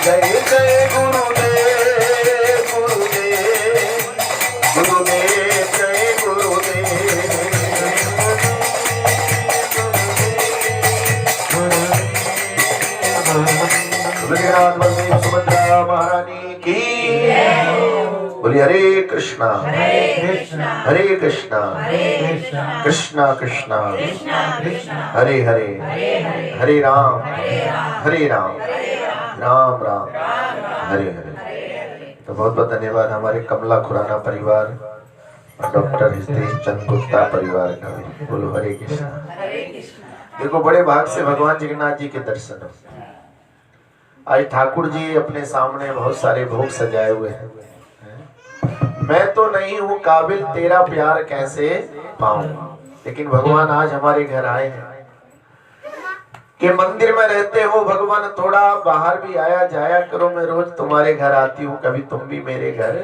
जय जय गुरुदेव गुरुदेव गुरुदेव जय गुरुदेव बलदेव सुभद्रा महारानी की। बोलिए हरे कृष्णा हरे कृष्णा कृष्णा कृष्णा हरे हरे हरे राम राम राम हरे हरे। तो बहुत बहुत धन्यवाद हमारे कमला खुराना परिवार और डॉक्टर हितेश चंद गुप्ता परिवार का भी। बोलो हरे कृष्णा। देखो बड़े भाग से भगवान जगन्नाथ जी के दर्शन हो। आज ठाकुर जी अपने सामने बहुत सारे भोग सजाए हुए हैं। मैं तो नहीं हूँ काबिल तेरा प्यार कैसे पाऊं, लेकिन भगवान आज हमारे घर आए हैं। कि मंदिर में रहते हो भगवान, थोड़ा बाहर भी आया जाया करो। मैं रोज तुम्हारे घर आती हूँ, कभी तुम भी मेरे घर।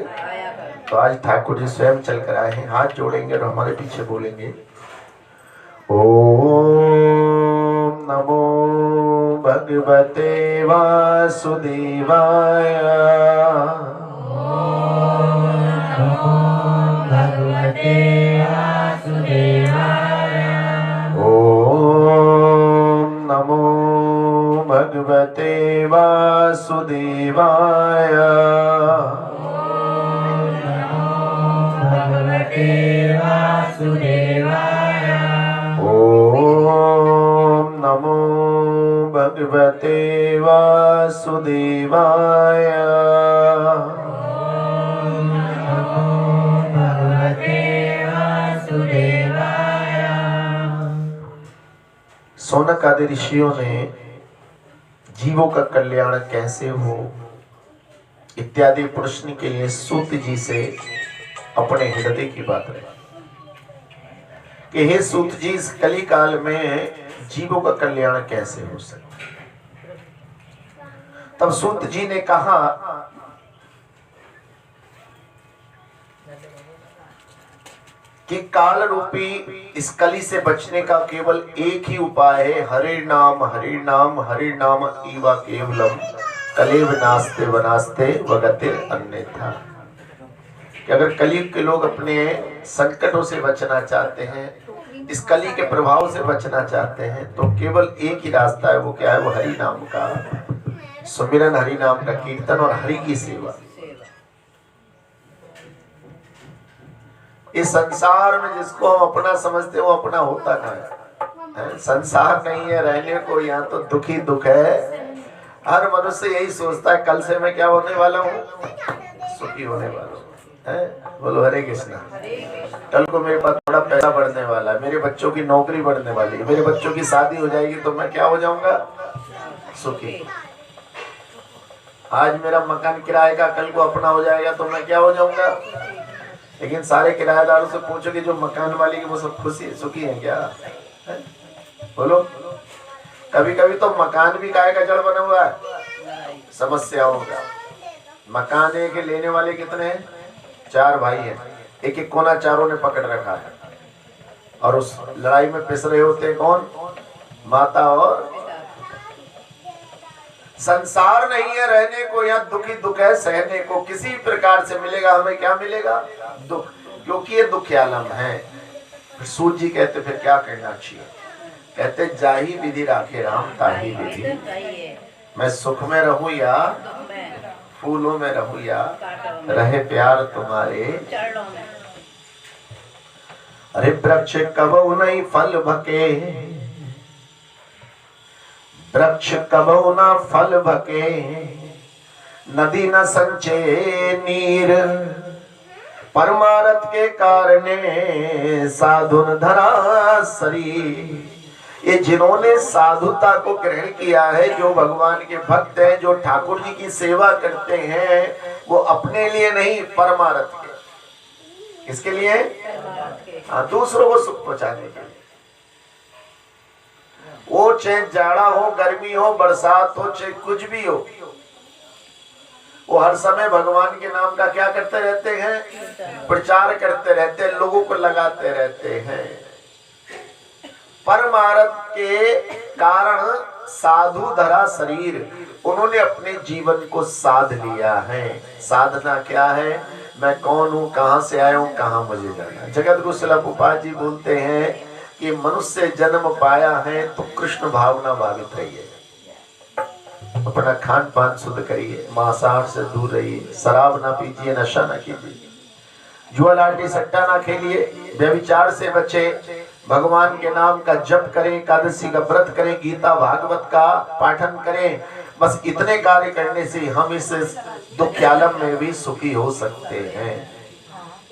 तो आज ठाकुर जी स्वयं चल कर आए हैं। हाथ जोड़ेंगे और हमारे पीछे बोलेंगे ओम नमो भगवते वासुदेवाय। ओम नमो भगवते वासुदेवाय। ओम नमो भगवते वासुदेवाय। सोनक आदि ऋषियों ने जीवों का कल्याण कैसे हो इत्यादि प्रश्न के लिए सूत जी से अपने हृदय की बात रखी कि हे सूत जी, इस कली काल में जीवों का कल्याण कैसे हो सकता। तब सूत जी ने कहा कि काल रूपी इस कली से बचने का केवल एक ही उपाय है, हरे नाम हरे नाम ईवा केवलम कलेव नास्ते वनास्ते वगते अन्यथा। कि अगर कलयुग के लोग अपने संकटों से बचना चाहते हैं, इस कली के प्रभाव से बचना चाहते हैं, तो केवल एक ही रास्ता है। वो क्या है? वो हरि नाम का सुमिरन, हरि नाम का कीर्तन और हरि की सेवा। इस संसार में जिसको हम अपना समझते हैं वो अपना होता कहाँ है? संसार नहीं है रहने को, यहाँ तो दुख ही दुख है। हर मनुष्य यही सोचता है कल से मैं क्या होने वाला हूँ, सुखी होने वाला हूँ। बोलो हरे कृष्णा। कल को मेरे पास थोड़ा पैसा बढ़ने वाला है, मेरे बच्चों की नौकरी बढ़ने वाली है, मेरे बच्चों की शादी हो जाएगी तो मैं क्या हो जाऊंगा? सुखी। आज मेरा मकान किराए का, कल को अपना हो जाएगा तो मैं क्या हो जाऊंगा? लेकिन सारे किराएदारों से पूछो कि जो मकान वाले की वो सब खुशी सुखी है क्या? है? बोलो। कभी कभी तो मकान भी काय का जड़ बना हुआ है समस्याओं का। मकान एक लेने वाले कितने हैं? 4 भाई हैं, एक एक कोना चारों ने पकड़ रखा है और उस लड़ाई में पिस रहे होते हैं कौन? माता और। संसार नहीं है रहने को, यहाँ दुख ही दुख है सहने को। किसी प्रकार से मिलेगा हमें, क्या मिलेगा? दुख, क्योंकि ये दुख आलम है। सूत जी कहते फिर क्या करना चाहिए? कहते जाही विधि राखे राम ताही विधि। मैं सुख में रहूं या फूलों में रहूं या रहे प्यार तुम्हारे। अरे वृक्ष कबहु नहीं फल भके, वृक्ष कबहु न फल भके, नदी न संचे नीर, परमारथ के कारणे साधुन धरा शरीर। ये जिन्होंने साधुता को ग्रहण किया है, जो भगवान के भक्त हैं, जो ठाकुर जी की सेवा करते हैं, वो अपने लिए नहीं परमारथ के। किसके लिए? हाँ, दूसरों को सुख पहुंचाने के लिए। वो चाहे जाड़ा हो, गर्मी हो, बरसात हो, चाहे कुछ भी हो, वो हर समय भगवान के नाम का क्या करते रहते हैं? प्रचार करते रहते हैं, लोगों को लगाते रहते हैं। परमारथ के कारण साधु धरा शरीर, उन्होंने अपने जीवन को साध लिया है। साधना क्या है? मैं कौन हूँ, कहाँ से आया हूँ, कहाँ मुझे जाना है। जगत गुरु शिला प्रभुपाद जी बोलते हैं कि मनुष्य जन्म पाया है तो कृष्ण भावना भावित रहिए, अपना खान पान शुद्ध करिए, मांसाहार से दूर रहिए, शराब ना पीजिए, नशा ना कीजिए, जुआ लाठी सट्टा ना खेलिए, व्यभिचार से बचे, भगवान के नाम का जप करें, एकादशी का व्रत करें, गीता भागवत का पाठन करें। बस इतने कार्य करने से हम इस दुखियालम में भी सुखी हो सकते हैं।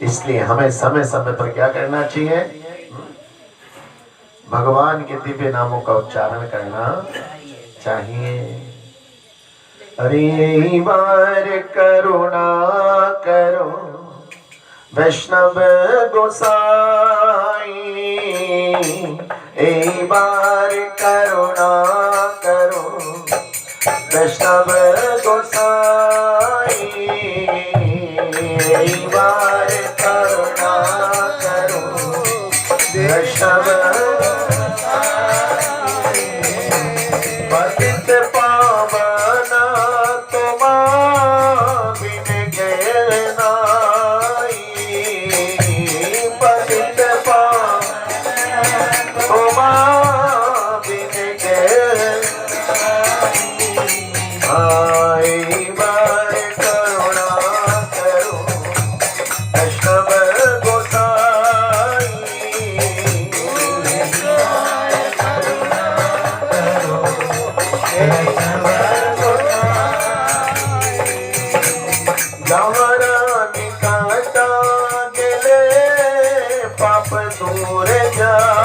इसलिए हमें समय समय पर क्या करना चाहिए? भगवान के दिव्य नामों का उच्चारण करना चाहिए। अरे बार करुणा करो वैष्णव गोसाई, एक बार करुणा करो वैष्णव गोसाई, एक बार करुणा करो वैष्णव पतित पावन तुम्हां बिन गए नाई, पतित पावन तुम्हां बिन गए आई, बार करुणा करो वैष्णव गोसाई, जहाँ निकटा गेले पाप दूर जाए,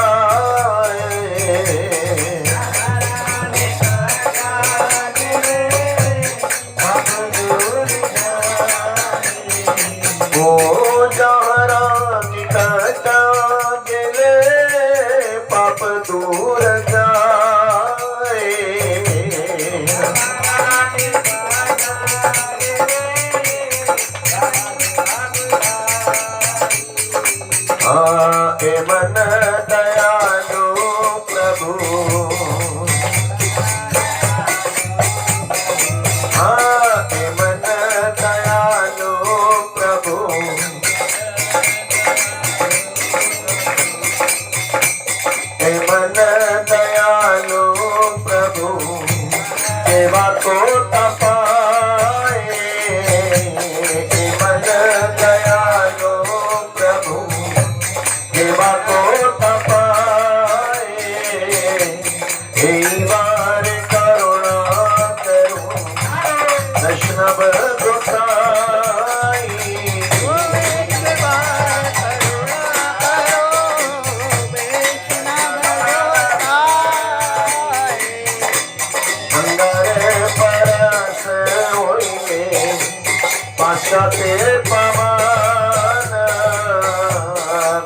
ओ जहाँ निकटा गेले पाप दूर जाए, हाँ ए मन दयालु प्रभु, हाँ ए मन दयालु प्रभु, ए मन दयालु प्रभु, सेवा को तपाए, ए मन दयालु प्रभु, सेवा को तपाए, एक बार करुणा करो वैष्णव गोसाई, अंगारे परस होइले पाश्चाते पवन,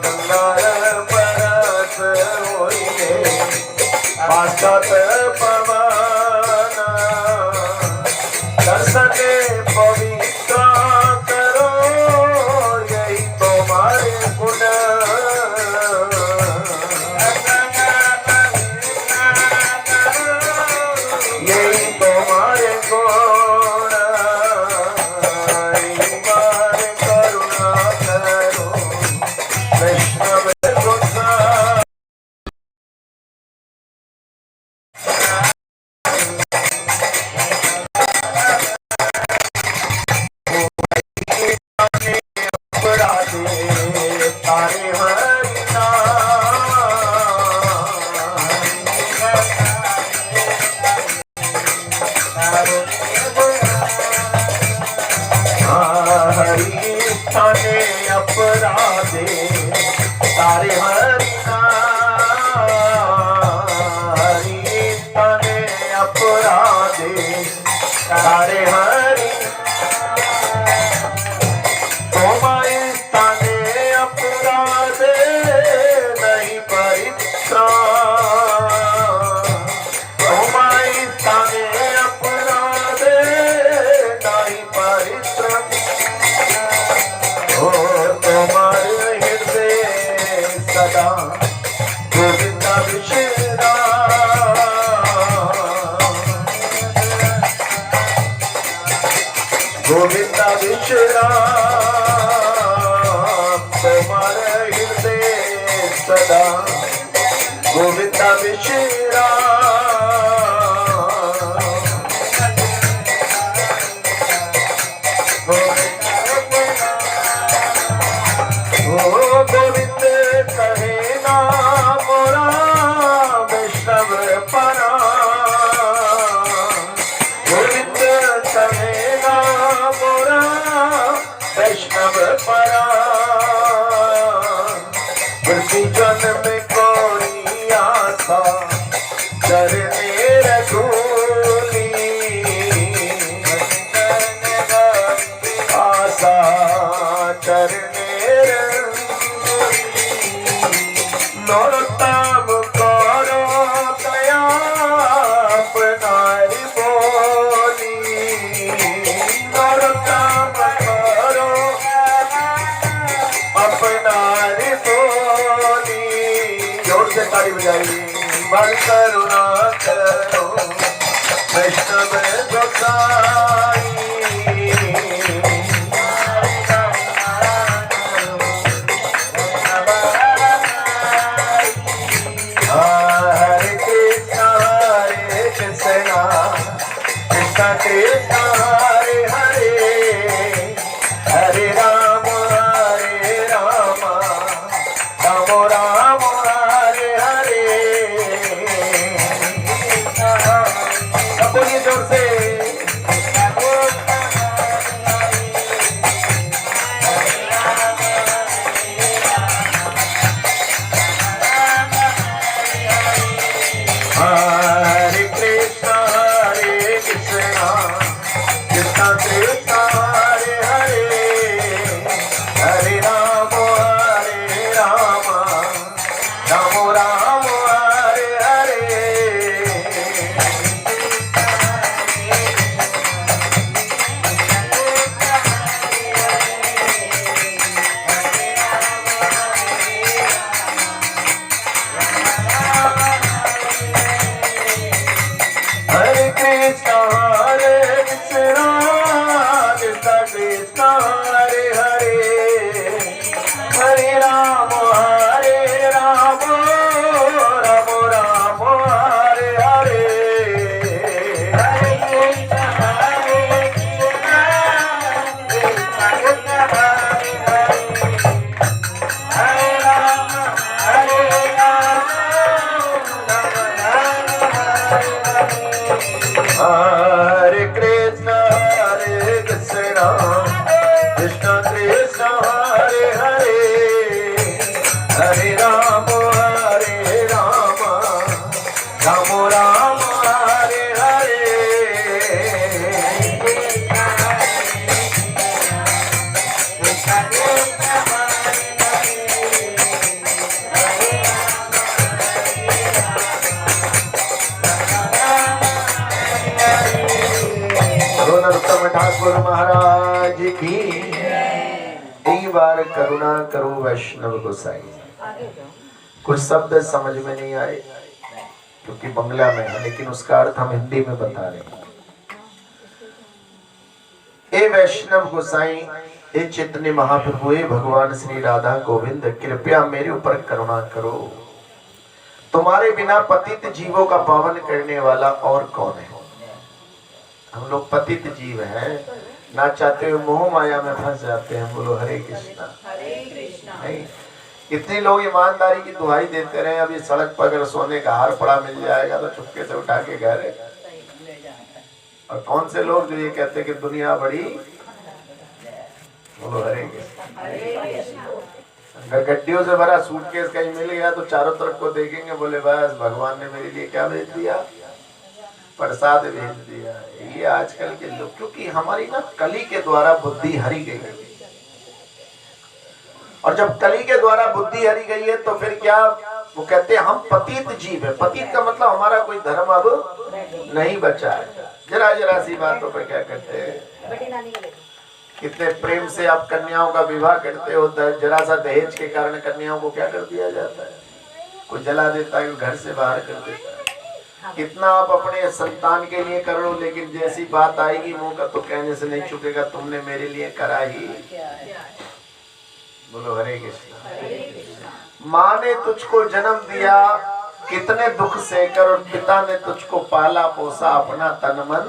गंगार परस होइले पाश्चात पवन, दर्शने पवित्र करो यही तुम्हारे गुण, यही तुम्हारे गुण, एक बार करुणा करो वैष्णव गोसाई, अपराधे तारे हरि नाम, हरि थाने अपराधे तारे हरि नाम, हरि थाने अपराधे तारे हरि, तुम्हारे स्थाने अपराधे नहीं परित्राण, तुम्हारे स्थाने अपराधे नहीं परित्राण, ओ तुम्हारे हृदय सदा गोविंद विषेदा, गोविंदा विश्राम तुम्हारे हृदय सदा गोविंदा विश्राम ओ गोविंद कहे ना मोरा वैष्णव परा गोविंद कहे ना मोरा वैष्णव परा प्रति जन्म में कोई आशा चरणे रघुली आशा चरणे नरोत्तम करो दया अपनारी बोली नरोत्तम करो अपनारी बोली जोर से ताली बजाइए बल करुणा करो वैष्णव गोसाई कृष्णा कृष्णा हरे हरे हरे राम राम राम हरे हरे सब बोलिए जोर से हरे कृष्णा कृष्णा कृष्णा हरे हरे हरे राम राम राम हरे हरे हरे कृष्णा कृष्णा कृष्णा हरे हरे हरे राम राम राम हरे हरे हरे कृष्णा कृष्णा कृष्णा हरे राम हरे कृष्णा कृष्णा कृष्णा हरे हरे हरे राम राम राम हरे हरे नरोत्तम ठाकुर महाराज की कई बार करुणा करो वैष्णव गोसाई। कुछ शब्द समझ में नहीं आए क्योंकि बंगला में है, लेकिन उसका अर्थ हम हिंदी में बता रहे हैं। ए वैष्णव गोसाई, ए चैतन्य महाप्रभु, ए भगवान श्री राधा गोविंद, कृपया मेरे ऊपर करुणा करो। तुम्हारे बिना पतित जीवों का पावन करने वाला और कौन है? हम लोग पतित जीव हैं, ना चाहते हुए मोह माया में फंस जाते हैं। बोलो हरे कृष्णा। नहीं, इतने लोग ईमानदारी की दुहाई देते रहे, अब ये सड़क पर अगर सोने का हार पड़ा मिल जाएगा तो चुपके से उठा के घर। और कौन से लोग जो ये कहते कि दुनिया बड़ी। बोलो हरे कृष्णा। अगर गड्डियों से भरा सूटकेस कहीं मिल गया तो चारों तरफ को देखेंगे, बोले बस भगवान ने मेरे लिए क्या भेज दिया, प्रसाद भेज दिया। ये आजकल के लोग, क्योंकि हमारी ना कली के द्वारा बुद्धि हरी गई है। और जब कली के द्वारा बुद्धि हरी गई है तो फिर क्या वो कहते हैं हम पतित जीव है। पतित का मतलब हमारा कोई धर्म अब नहीं बचा है। जरा जरा सी बातों पर क्या करते हैं, कितने प्रेम से आप कन्याओं का विवाह करते हो, जरा सा दहेज के कारण कन्याओं को क्या कर दिया जाता है, कोई जला देता है, घर से बाहर कर देता है। कितना आप अपने संतान के लिए कर लो, लेकिन जैसी बात आएगी मुंह का तो कहने से नहीं चुकेगा, तुमने मेरे लिए करा ही। बोलो हरे कृष्ण। माँ ने तुझको जन्म दिया कितने दुख सहकर, और पिता ने तुझको पाला पोसा अपना तन मन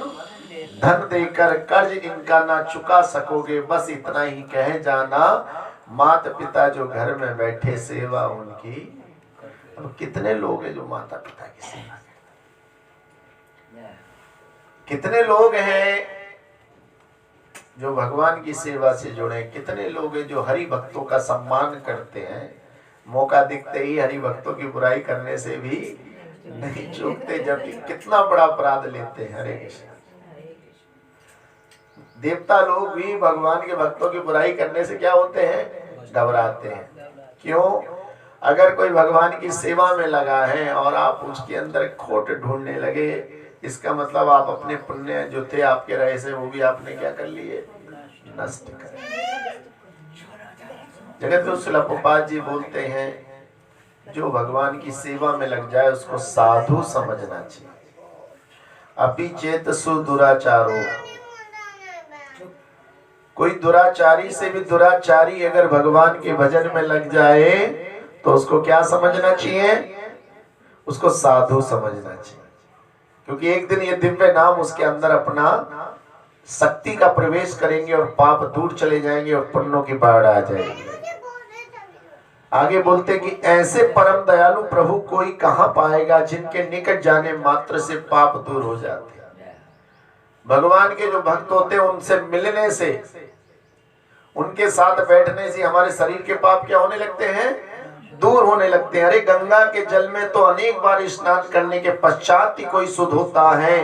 धन देकर, कर्ज इनका ना चुका सकोगे, बस इतना ही कह जाना, माता पिता जो घर में बैठे सेवा उनकी। अब कितने लोग हैं जो माता पिता की सेवा करते हैं, कितने लोग हैं जो भगवान की सेवा से जुड़े, कितने लोग हैं जो हरि भक्तों का सम्मान करते हैं, मौका दिखते ही हरि भक्तों की बुराई करने से भी नहीं चूकते, जबकि कितना बड़ा अपराध लेते हैं। हरे कृष्ण। देवता लोग भी भगवान के भक्तों की बुराई करने से क्या होते हैं, घबराते हैं। क्यों? अगर कोई भगवान की सेवा में लगा है और आप उसके अंदर खोट ढूंढने लगे, इसका मतलब आप अपने पुण्य जो थे आपके रहे से वो भी आपने क्या कर लिए, नष्ट कर। जगत गुरु श्रील प्रभुपाद जी बोलते हैं, जो भगवान की सेवा में लग जाए उसको साधु समझना चाहिए। अपि चेत सु दुराचारो, कोई दुराचारी से भी दुराचारी अगर भगवान के भजन में लग जाए तो उसको क्या समझना चाहिए, उसको साधु समझना चाहिए। क्योंकि एक दिन ये दिव्य नाम उसके अंदर अपना शक्ति का प्रवेश करेंगे और पाप दूर चले जाएंगे और पुण्यों की बाढ़ आ जाएगी। आगे बोलते कि ऐसे परम दयालु प्रभु कोई कहां पाएगा, जिनके निकट जाने मात्र से पाप दूर हो जाते। भगवान के जो भक्त होते हैं उनसे मिलने से, उनके साथ बैठने से हमारे शरीर के पाप क्या होने लगते हैं, दूर होने लगते हैं। अरे गंगा के जल में तो अनेक बार स्नान करने के पश्चात ही कोई शुद्ध होता है,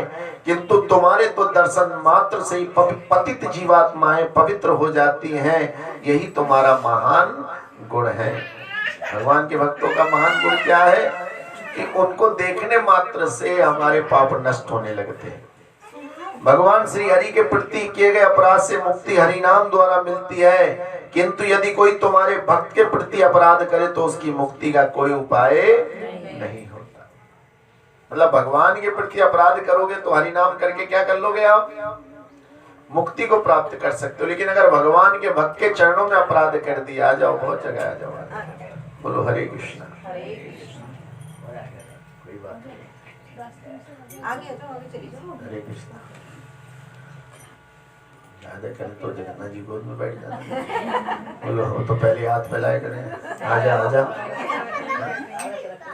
किंतु तुम्हारे तो दर्शन मात्र से ही पतित जीवात्माएं पवित्र हो जाती हैं। यही तुम्हारा महान गुण है। भगवान के भक्तों का महान गुण क्या है कि उनको देखने मात्र से हमारे पाप नष्ट होने लगते हैं। भगवान श्री हरि के प्रति किए गए अपराध से मुक्ति हरि नाम द्वारा मिलती है, किंतु यदि कोई तुम्हारे भक्त के प्रति अपराध करे तो उसकी मुक्ति का कोई उपाय नहीं होता। मतलब भगवान के प्रति अपराध करोगे तो हरि नाम करके क्या कर लोगे, आप मुक्ति को प्राप्त कर सकते हो। लेकिन अगर भगवान के भक्त के चरणों में अपराध कर दिया, आ जाओ बहुत जगह आ जाओ। बोलो हरे कृष्णा। कोई बात नहीं, हरे कृष्णा। ज्यादा करें तो जगन्नाथ जी गोद में बैठ जाते। बोलो हो तो पहले हाथ फैलाए करें, आजा आजा,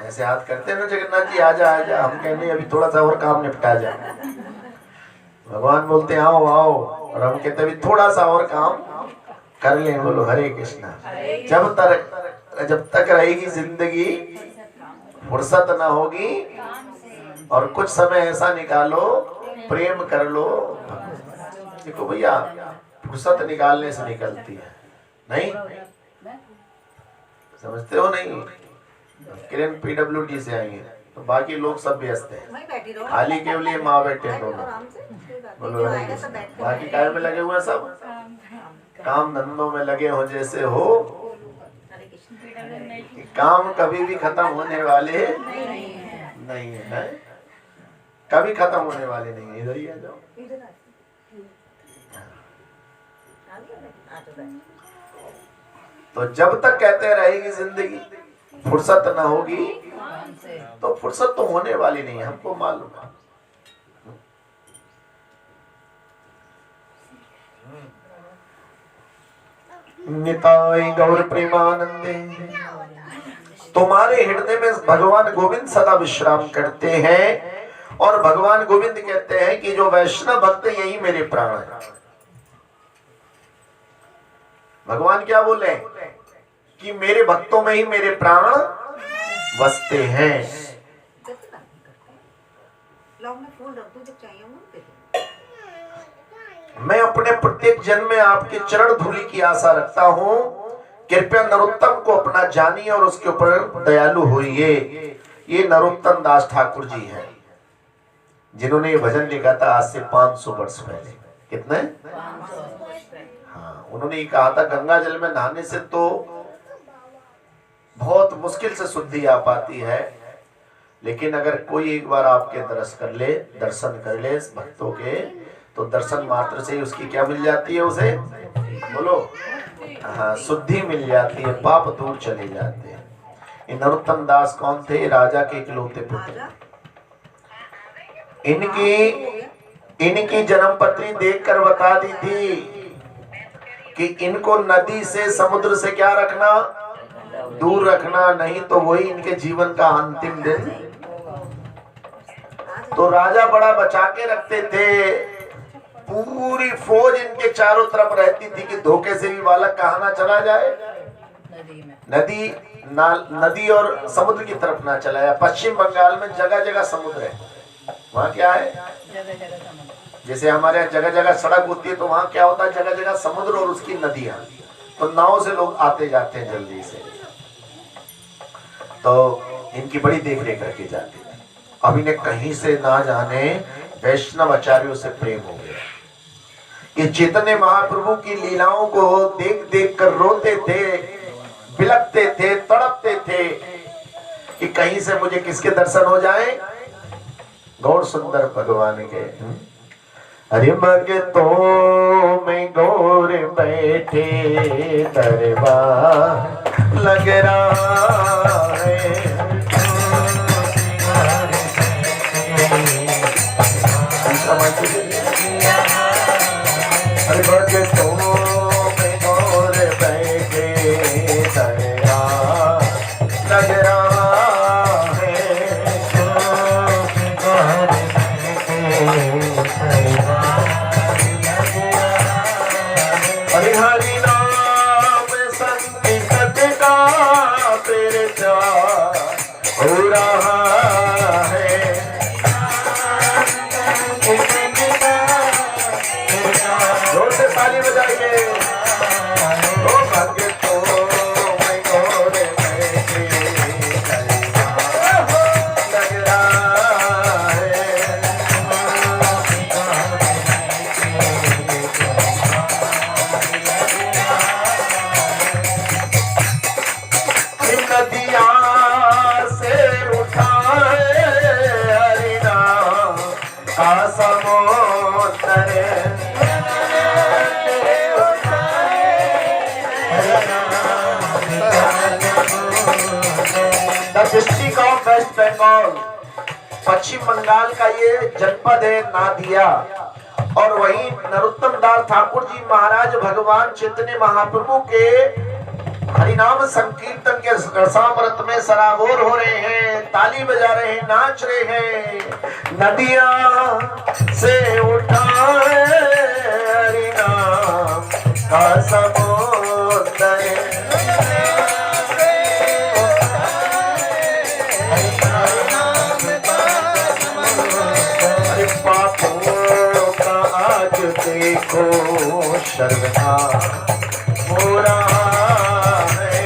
ऐसे हाथ करते हैं ना जगन्नाथ जी, आजा आजा। हम कहने अभी थोड़ा सा और काम निपटा जाए, भगवान बोलते हैं आओ आओ, और हम कहते अभी थोड़ा सा और काम कर लें। बोलो हरे कृष्णा। जब तक रहेगी जिंदगी, फुर्सत ना होगी, और कुछ समय ऐसा निकालो, प्रेम कर लो। देखो भैया, फुर्सत निकालने से निकलती है, नहीं समझते हो? नहीं, किरण पीडब्ल्यूडी से आएंगे तो बाकी लोग सब व्यस्त हैं, खाली केवल ये माँ बैठे दोनों। बोलो बाकी काय में लगे हुए, सब काम धंधों में लगे हो जैसे हो। काम कभी भी खत्म होने वाले नहीं है, कभी खत्म होने वाले नहीं है। इधर ही आ जाओ। तो जब तक कहते रहेगी जिंदगी, फुर्सत ना होगी, तो फुर्सत तो होने वाली नहीं है, हमको मालूम है। निताई गौर प्रेमानंदे। तुम्हारे हृदय में भगवान गोविंद सदा विश्राम करते हैं, और भगवान गोविंद कहते हैं कि जो वैष्णव भक्त यही मेरे प्राण है। भगवान क्या बोले कि मेरे भक्तों में ही मेरे प्राण बसते हैं। मैं अपने प्रत्येक जन्म में आपके चरण धूलि की आशा रखता हूं। कृपया नरोत्तम को अपना जानिए और उसके ऊपर दयालु होइए। ये नरोत्तम दास ठाकुर जी हैं, जिन्होंने ये भजन लिखा था आज से 500 वर्ष पहले। कितने? हाँ, उन्होंने ये कहा था गंगा जल में नहाने से तो बहुत मुश्किल से शुद्धि आ पाती है, लेकिन अगर कोई एक बार आपके दर्शन कर ले भक्तों के, तो दर्शन मात्र से ही उसकी क्या मिल जाती है, उसे बोलो, हाँ, शुद्धि मिल जाती है, पाप दूर चले जाते हैं। ये नरोत्तम दास कौन थे? राजा के इकलौते पुत्र। इनकी जन्मपत्री देखकर बता दी थी कि इनको नदी से, समुद्र से क्या रखना, दूर रखना, नहीं तो वही इनके जीवन का अंतिम दिन। तो राजा बड़ा बचा के रखते थे, पूरी फौज इनके चारों तरफ रहती थी कि धोखे से भी बालक कहाँ ना चला जाए, नदी और समुद्र की तरफ ना चला जाए। पश्चिम बंगाल में जगह जगह समुद्र है, वहाँ क्या है, जगह जगह समुद्र। जैसे हमारे यहाँ जगह जगह सड़क होती है, तो वहाँ क्या होता है, जगह जगह समुद्र और उसकी नदियां, तो नाव से लोग आते जाते हैं जल्दी से, तो इनकी बड़ी देख रेख रखी जाती है। अब इन्हें कहीं से ना जाने वैष्णव आचार्यों से प्रेम हो गया। ये चैतन्य महाप्रभु की लीलाओं को देख देख कर रोते थे, बिलखते थे, तड़पते थे कि कहीं से मुझे किसके दर्शन हो जाए, गौर सुंदर भगवान के। हरि भक्तों में गौर बैठे दरबार लग रहा है। हरि भक्तों में गौर बैठे दरबार लग रहा है। हरि हरि नाम संकीर्तन का प्रचार हो रहा है। जोर से ताली बजाइए। ओ भक्तों में गौर बैठे लग रहा है। नदिया से उठाए हरि नाम का समुद्र। The district of West Bengal, Paschim Bangal का ये जनपद है नादिया। और वहीं नरोत्तम दास ठाकुर जी महाराज भगवान चैतन्य महाप्रभु के हरिनाम संकीर्तन के रसामृत में सराबोर हो रहे हैं, ताली बजा रहे हैं, नाच रहे हैं। नदिया से उठाए हरिनाम का समुद्र। अरे पापों का आज देखो शर्मनाक हो रहा है।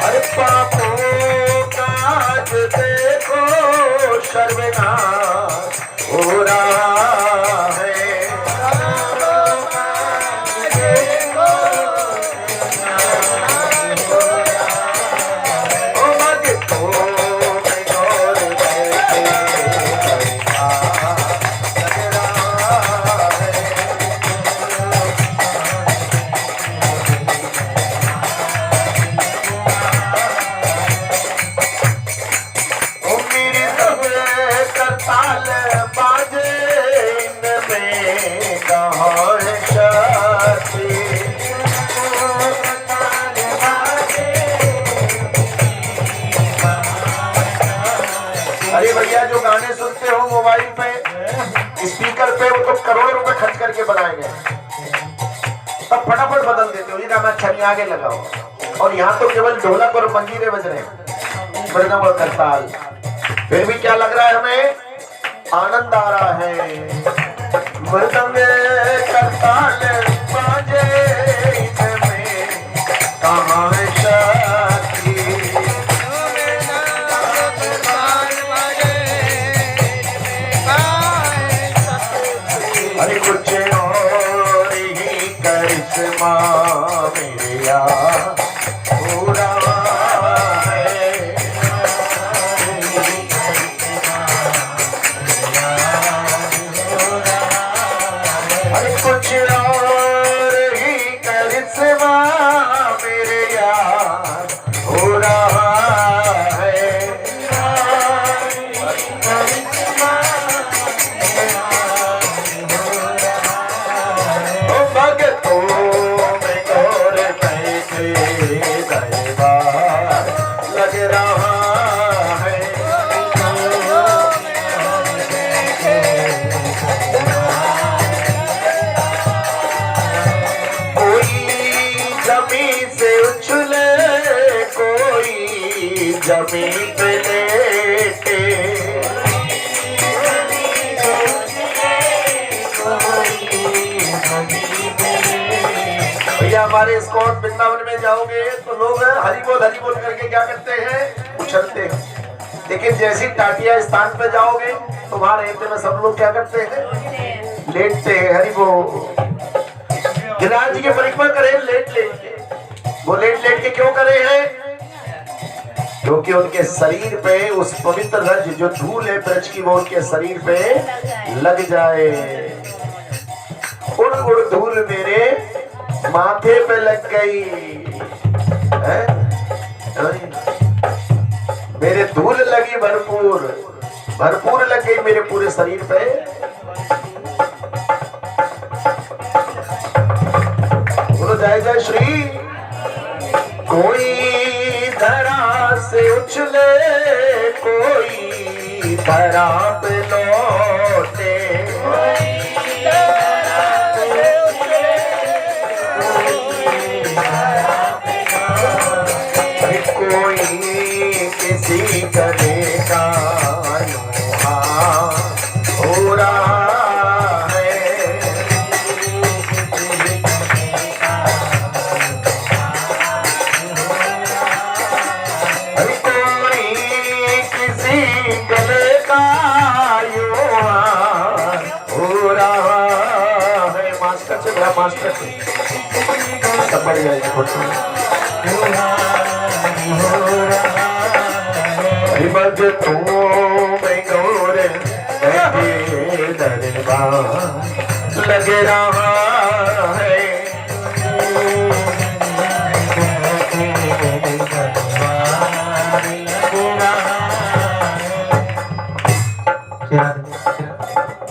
अरे पापों का आज देखो शर्मनाक हो रहा है। अरे भैया, जो गाने सुनते हो मोबाइल पे स्पीकर पे, वो तो करोड़ों रुपए खर्च करके बनाए गए, तब फटाफट बदल देते हो, ये गाना अच्छा नहीं, आगे लगाओ। और यहाँ तो केवल ढोलक और मंजीरे बज रहे हैं, मृदंग और करताल। फिर भी क्या लग रहा है हमें, आनंद आ रहा है। मृदंग करताल बाजे में कहाँ शक्ति। अरे कुछ और ही करिश्मा जमीन पे लेटे भैया हमारे स्कॉट वृंदावन में जाओगे तो लोग हरि बोल करके क्या करते हैं, उछलते हैं। लेकिन जैसी टाटिया स्थान पे जाओगे तो वहां रहते में सब लोग क्या करते हैं, लेटते हैं। हरि बोल। गिरिराज जी की परिक्रमा करे लेट लेट के। वो लेट लेट के क्यों करे हैं, क्योंकि उनके शरीर पे उस पवित्र रज जो धूल है ब्रज की वो उनके शरीर पे लग जाए। उड़ उड़ धूल मेरे माथे पे लग गई है? मेरे धूल लगी भरपूर भरपूर लग गई मेरे पूरे शरीर पे। बोलो जय जय श्री। कोई धरा से उछले कोई धरा पे लौटे, किसी गले का हो रहा है। अरे कोई किसी गले का हो रहा है। मास्टर चल रहा, मास्टर सब बढ़ जाएगा। भग तू में गौर दरबार लग रहा है।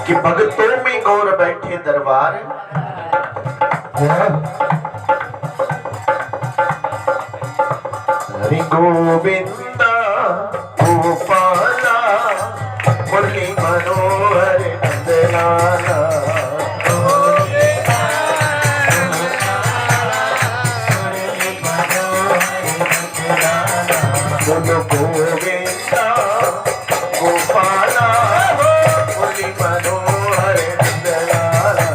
कि भगतों में गौर बैठे दरबार, हरि गोविंदा गोपाला मुरली मनोहर नंदलाला। बोलो गोविंदा गोपाला मुरली मनोहर नंदलाला।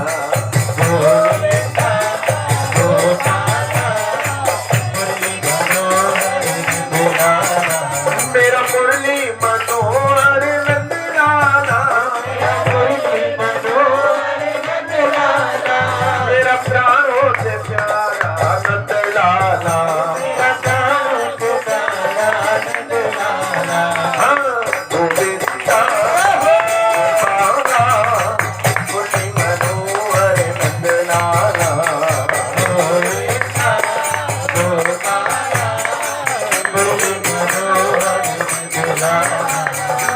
मेरा मुरली मनोहर नंदलाला, मेरा प्यारों से प्यारा नंदलाला। गोविंदा मुरली मनोहर नंदलाला।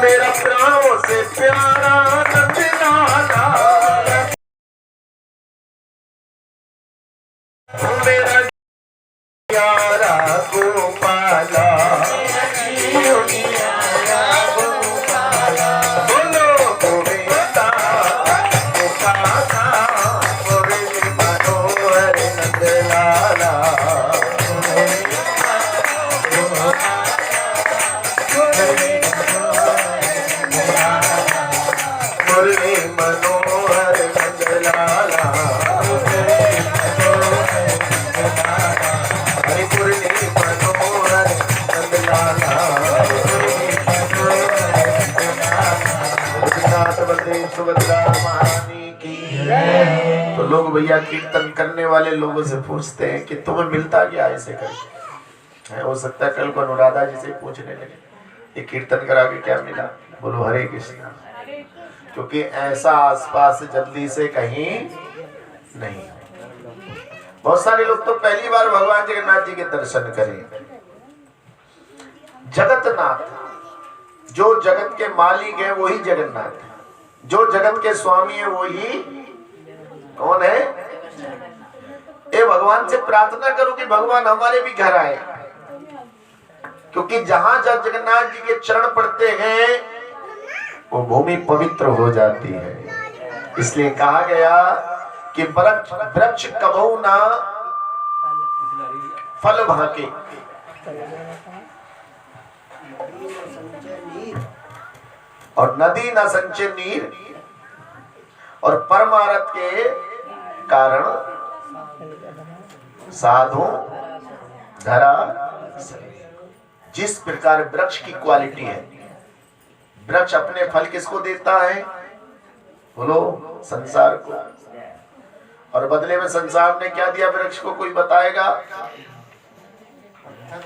मेरा प्राणों से प्यारा नंदलाला, मेरा प्यारा गोपाला। बोलो गोविंदा गोपाला मुरली मनोहर नंदलाला। मुरली मनोहर नंदलाला। हरि मुरली मनोहर नंदलाला। रघुनाथ बलदेव सुभद्रा महारानी की। तो लोग भैया कीर्तन करने वाले लोगों से पूछते हैं कि तुम्हें मिलता क्या ऐसे करके। हो सकता है कल को अनुराधा जी से पूछने लगे ये कीर्तन करा के क्या मिला। बोलो हरे कृष्णा। क्योंकि ऐसा आसपास जल्दी से कहीं नहीं। बहुत सारे लोग तो पहली बार भगवान जगन्नाथ जी के दर्शन करें। जगतनाथ, जो जगत के मालिक है वही जगन्नाथ है, जो जगत के स्वामी है वही कौन है। ये भगवान से प्रार्थना करो कि भगवान हमारे भी घर आए, क्योंकि जहां जगन्नाथ जी के चरण पड़ते हैं वो भूमि पवित्र हो जाती है। इसलिए कहा गया कि वृक्ष कबहू ना फल भाके, और नदी न संचे नीर, और परमारथ के कारण साधु धरा। जिस प्रकार वृक्ष की क्वालिटी है, वृक्ष अपने फल किसको देता है? बोलो, संसार को। और बदले में संसार ने क्या दिया वृक्ष को? कोई बताएगा?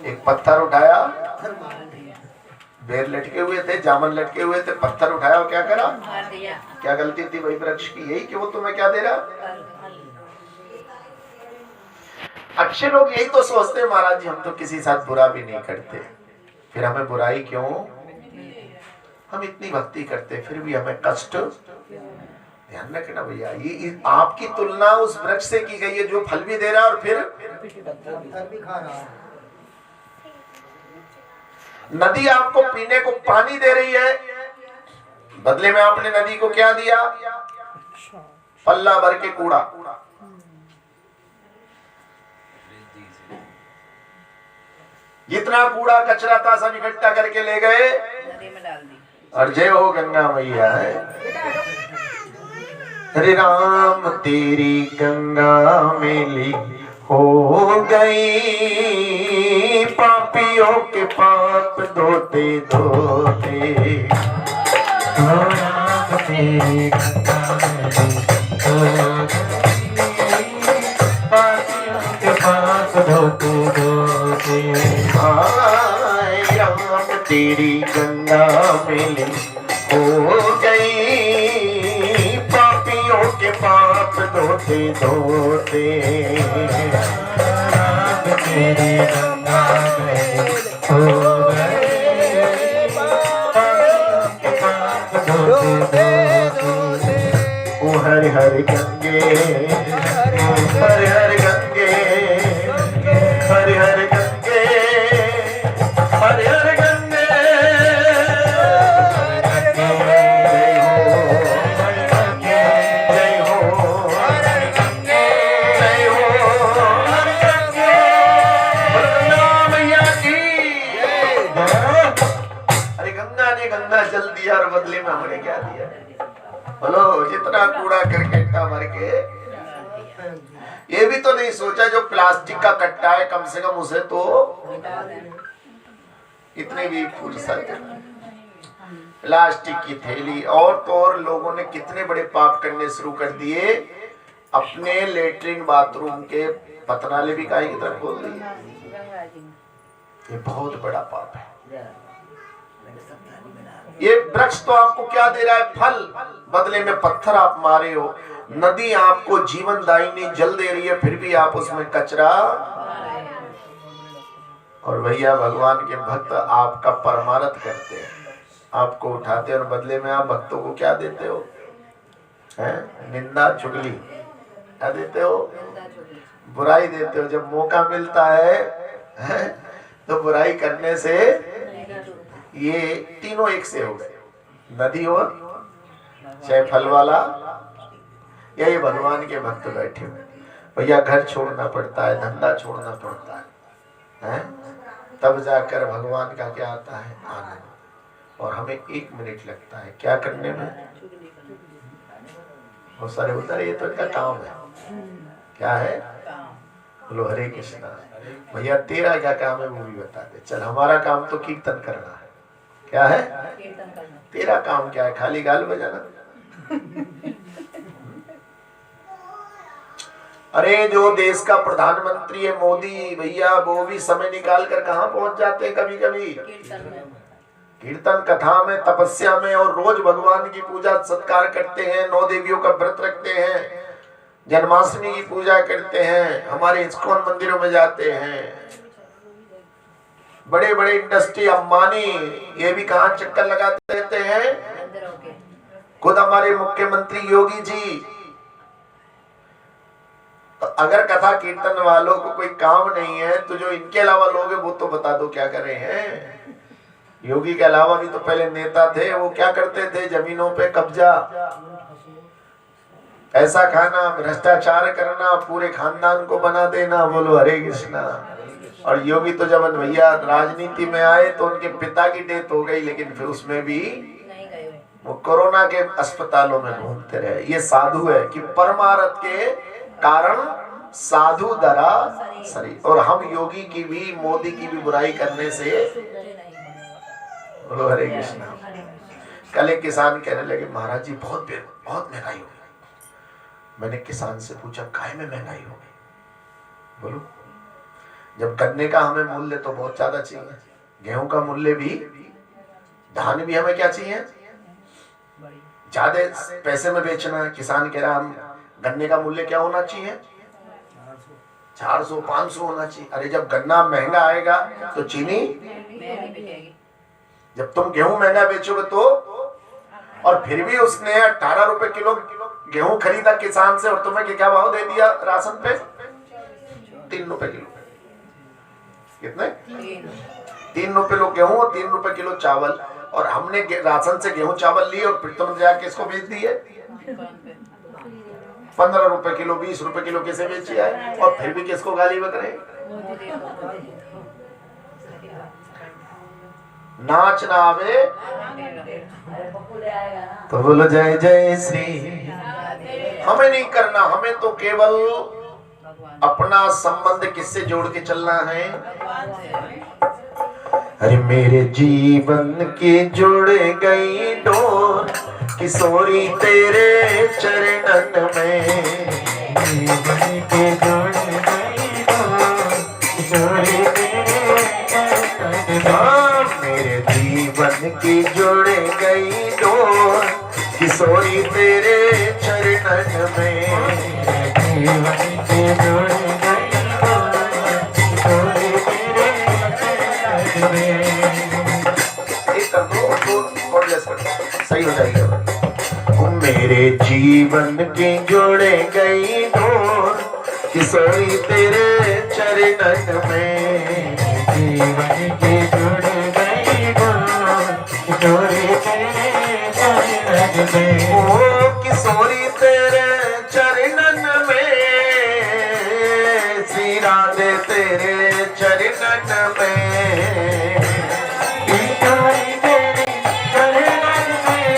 एक पत्थर उठाया, बेर लटके हुए थे, जामन लटके हुए थे, पत्थर उठाया और क्या करा? क्या गलती थी वही वृक्ष की? यही कि वो तुम्हें क्या दे रहा? अच्छे लोग यही तो सोचते हैं, महाराज जी हम तो किसी साथ बुरा भी नहीं करते, फिर हमें बुराई क्यों? हम इतनी भक्ति करते फिर भी हमें कष्ट। ध्यान रखना भैया, ये आपकी तुलना उस वृक्ष से की गई है जो फल भी दे रहा है और फिर भी खा रहा है। नदी आपको पीने को पानी दे रही है, बदले में आपने नदी को क्या दिया? पल्ला भर के कूड़ा। जितना कूड़ा कचरा था सब इकट्ठा करके ले गए नदी में डाल दी। और जय हो गंगा मैया है। हरे राम तेरी गंगा मेली हो गई, पापियों के पाप धोते धोते। राम तेरी गंगा मेली हो गई, पापियों के पाप धोते धोते। राम तेरी गंगा मेली हो गई, पापियों के पाप धोते धोते। राम तेरी गंगा मेली हो गई, पापियों के पाप धोते धोते। ओ हरि हरि गंगे, हरि हरि गंगे, हरि हरि गंगे, हरि हरि गंगे। गंगा जल दिया और बदले में हमने क्या दिया? बोलो, जितना कूड़ा करकट्टा भर के, ये भी तो नहीं सोचा जो प्लास्टिक का कट्टा है कम से कम उसे तो इतनी भी फुर्सत। प्लास्टिक की थैली और तो और लोगों ने कितने बड़े पाप करने शुरू कर दिए, अपने लेटरिन बाथरूम के पतनाले भी काहे की तरफ खोल दिए। ये बहुत बड़ा पाप है। ये वृक्ष तो आपको क्या दे रहा है? फल, बदले में पत्थर आप मारे हो। नदी आपको जीवन दायिनी जल दे रही है, फिर भी आप उसमें कचरा। और भैया भगवान के भक्त आपका परमारथ करते हैं, आपको उठाते हैं और बदले में आप भक्तों को क्या देते हो? हैं? निंदा चुगली क्या देते हो? बुराई देते हो। जब मौका मिलता है तो बुराई करने से ये तीनों एक से हो गए, नदी हो चाहे फल वाला या ये भगवान के भक्त बैठे हुए। भैया घर छोड़ना पड़ता है, धंधा छोड़ना पड़ता है, तब जाकर भगवान का क्या आता है? आनंद। और हमें 1 मिनट लगता है क्या करने में? बहुत सारे होता है, ये तो इनका काम है। क्या है? बोलो हरे कृष्णा। भैया तेरा क्या काम है वो भी बता दे। चल, हमारा काम तो कीर्तन करना है। क्या है? तेरा काम क्या है? खाली गाल बजाना? अरे जो देश का प्रधानमंत्री है मोदी भैया, वो भी समय निकाल कर कहाँ पहुंच जाते हैं कभी कभी? कीर्तन कथा में, तपस्या में, और रोज भगवान की पूजा सत्कार करते हैं, 9 देवियों का व्रत रखते हैं, जन्माष्टमी की पूजा करते हैं, हमारे इस्कॉन मंदिरों में जाते हैं। बड़े बड़े इंडस्ट्री अंबानी ये भी कहाँ चक्कर लगाते रहते हैं। खुद हमारे मुख्यमंत्री योगी जी। तो अगर कथा कीर्तन वालों को कोई काम नहीं है तो जो इनके अलावा लोग हैं वो तो बता दो क्या कर रहे हैं। योगी के अलावा भी तो पहले नेता थे, वो क्या करते थे? जमीनों पे कब्जा, ऐसा खाना, भ्रष्टाचार करना, पूरे खानदान को बना देना। बोलो हरे कृष्णा। और योगी तो जब भैया राजनीति में आए तो उनके पिता की डेथ हो गई, लेकिन फिर उसमें भी वो कोरोना के अस्पतालों में घूमते रहे। ये साधु है कि परमार्थ के कारण साधु दरा सरी। और हम योगी की भी, मोदी की भी बुराई करने से, बोलो हरे कृष्णा। कल एक किसान कहने लगे महाराज जी बहुत महंगाई हो गई। मैंने किसान से पूछा काहे में महंगाई हो गई? बोलो जब गन्ने का हमें मूल्य तो बहुत ज्यादा चाहिए, गेहूं का मूल्य भी, धान भी हमें क्या चाहिए, ज्यादा पैसे में बेचना है। किसान कह रहा हम गन्ने का मूल्य क्या होना चाहिए, 400-500 होना चाहिए। अरे जब गन्ना महंगा आएगा तो चीनी, जब तुम गेहूं महंगा बेचोगे तो, और फिर भी उसने 18 रुपए किलो गेहूं खरीदा किसान से, और तुम्हें क्या भाव दे दिया राशन पे, 3 रुपए किलो। कितने? 3 रुपए किलो गेहूं और 3 रुपए किलो चावल। और हमने राशन से गेहूं चावल लिए और फिर तुम जाके किसको बेच दिए 15 रुपए किलो, 20 रुपए किलो कैसे बेची है, और फिर भी किसको गाली बक रहे? नाच ना आवे तो बोलो जय जय श्री। हमें नहीं करना, हमें तो केवल अपना संबंध किससे जोड़ के चलना है। अरे मेरे जीवन की जुड़ गई डोर किशोरी तेरे चरणन में, जीवन की जुड़ गई डोर किशोरी तेरे चरणन में, मेरे जीवन की जुड़ गई डोर किशोरी तेरे चरणन में, जीवन की जुड़ गई डोर किशोरी तेरे चरणन में। एक कर दो सही हो जाएगा। मेरे जीवन की जुड़ गई डोर किशोरी तेरे चरणन में, जीवन की जुड़ गई डोर किशोरी तेरे चरणन में, ओ किशोरी तेरे चरणन में, श्री राधे तेरे चरणन में, किशोरी तेरे चरणन में,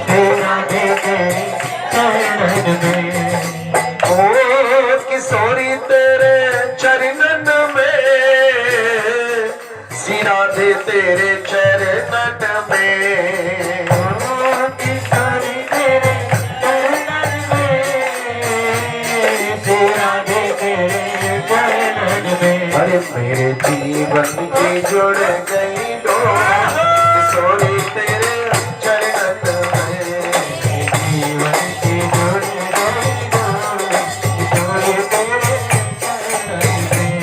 श्री राधे तेरे चरणन में, ओ किशोरी तेरे चरणन में, श्री राधे तेरे चरणन में, ओ किशोरी तेरे चरणन में, श्री राधे तेरे चरणन में। अरे मेरे जीवन की जुड़ गई डोर किशोरी तेरे चरणन में, जीवन की जुड़ गई डोर किशोरी तेरे चरणन में,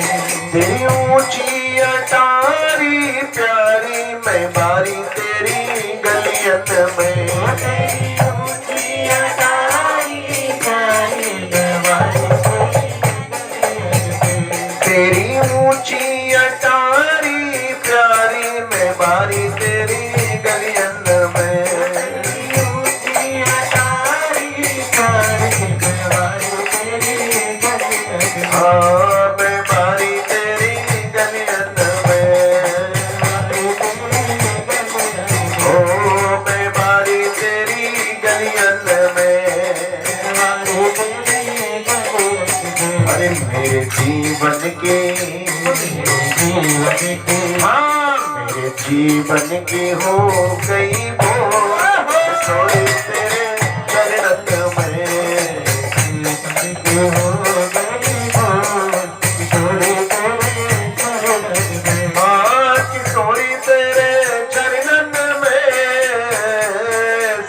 तेरी ऊंची अटारी प्यारी मैं बारी तेरी गलियन में, तेरी ऊंची अटारी प्यारी मैं बारी तेरी ऊंची अटारी प्यारी मैं बारी तेरी गलियन में, ऊंची अटारी प्यारी मैं बारी तेरी गलियन में, हाँ मैं बारी तेरी गलियन में, ओ मैं बारी तेरी गलियन में। अरे मेरे जीवन के, हाँ मेरे जीवन की हो गई वो किशोरी तेरे चरणन में, जीवन की हो गई वो किशोरी तेरे चरणन में, हाँ किशोरी तेरे चरणन में,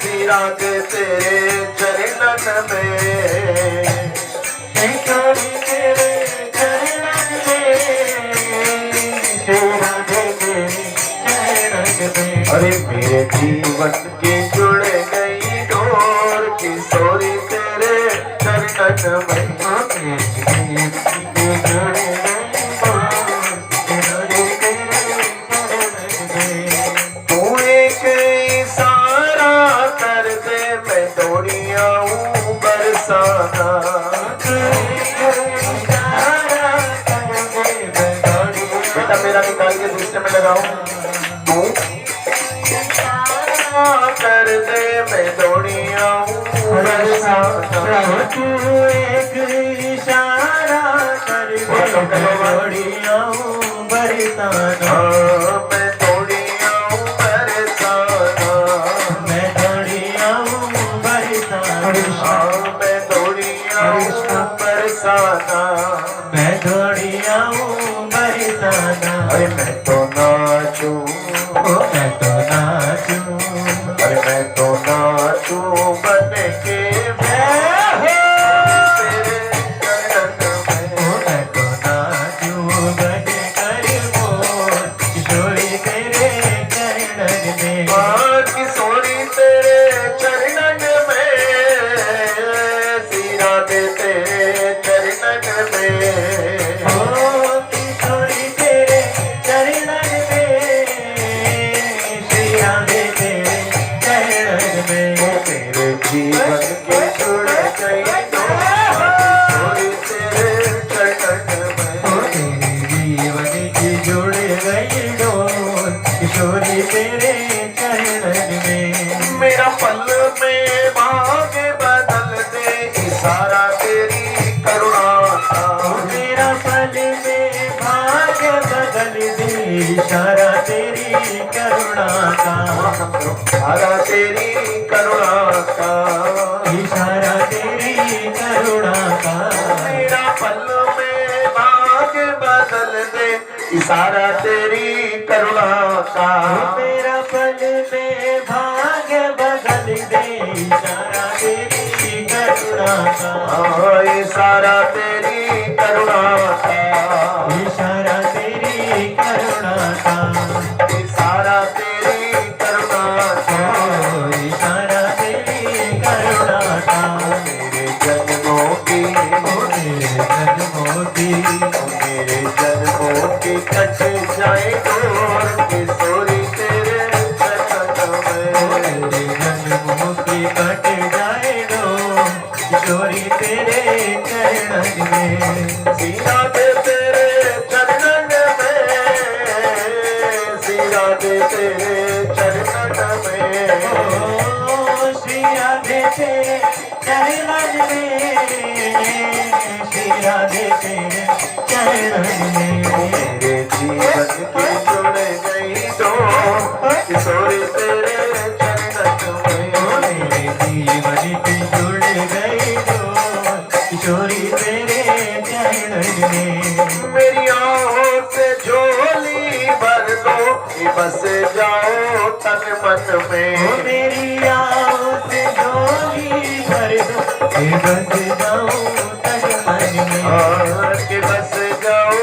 श्री राधे तेरे चरणन में, किशोरी तेरे चरणन में, श्री राधे तेरे चरणन में। अरे मेरे जीवन की जुड़ गई डोर किशोरी तेरे चरणन में, जुड़ गई डोर किशोरी तेरे चरणन में, तू एक इशारा कर दे मैं दौड़ी आऊं बरसाना, बेटा मेरा निकाल के दूसरे में लगाओ, तू कर दे मैं दौड़ी आऊं बरसाना। तू एक इशारा कर दे मैं दौड़ी आऊं बरसाना। मैं दौड़ी आऊं बरसाना। मैं दौड़ी आऊं बरसाना। मैं दौड़ी आऊं बरसाना। मैं दौड़ी आऊं बरसाना। अरे मैं तो नाचूं, मैं तो नाचूं, अरे मैं तो नाचूं बन के मैं तेरे चरणन में। मैं तो नाचूं बन कर मोर किशोरी तेरे चरणन में। किशोरी तेरे चरणन में, सीरा दे तेरे चरणन में। किशोरी तेरे चरणन में, श्री राधे तेरे चरणन में। मेरे जीवन के जुड़ गई दो किशोरी तेरे चरणन में। तेरे जीवन की जुड़ गई डोर किशोरी तेरे चरणन में। मेरा पल में भाग्य बदल दे इशारा तेरी करुणा का। मेरा पल में भाग्य बदल दे इशारा तेरी करुणा का। इशारा तेरी करुणा का। इशारा तेरी करुणा का। मेरा पल में भाग्य बदल दे इशारा तेरी करुणा का। मेरा पल में भाग्य बदल दे इशारा तेरी करुणा का। इशारा तेरी करुणा का। इशारा तेरी करुणा का। इशारा तेरी करुणा का। इशारा तेरी करुणा का। मेरे जन्मों की, मेरे जन्मों की, मेरे जन्मों की कट जाए डोर किशोरी तेरे चरणन में। मेरे जन्मों की कट जाए डोर किशोरी तेरे चरणन में। सीरा दे तेरे चरणन में, सीरा दे तेरे चरणन में। श्री राधे तेरे चरणन में, श्री राधे तेरे चरणन में। मेरे जीवन के जुड़ गई दो किशोरी तेरे चरणन में। मेरे जीवन की जुड़ गई डोर किशोरी तेरे चरणन में। मेरी आँखों से झोली भर दो बस जाओ तन मन में। मेरी आँखों से झोली भर दो बस जाऊं तन मन में। के बस जाओ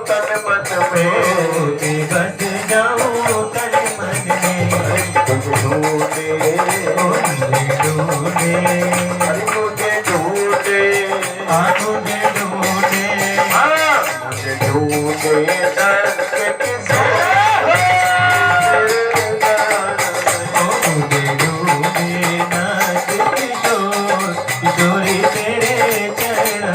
तन मन में। बस जाऊं तन मन में। ढूंढे ढूंढे मुझे ढूंढे, मुझे ढूंढे मुझे ढूंढे दर्द किसी मुझे ढूंढे नाच किशोर किशोरी तेरे चरणन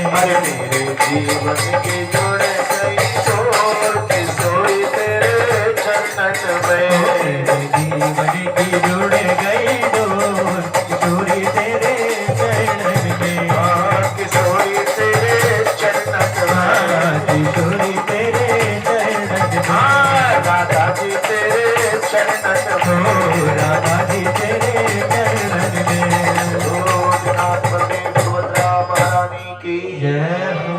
में। अरे मेरे जीवन के जुड़ गई डोर किशोरी तेरे चरणन में। मेरे जीवन की जुड़ गई डोर किशोरी तेरे चरणन में। किशोरी तेरे चरणन में। किशोरी तेरे चरणन में। राधा जी तेरे चरणन में। राधा जी तेरे चरणन में। सुभद्रा महारानी की जय हो।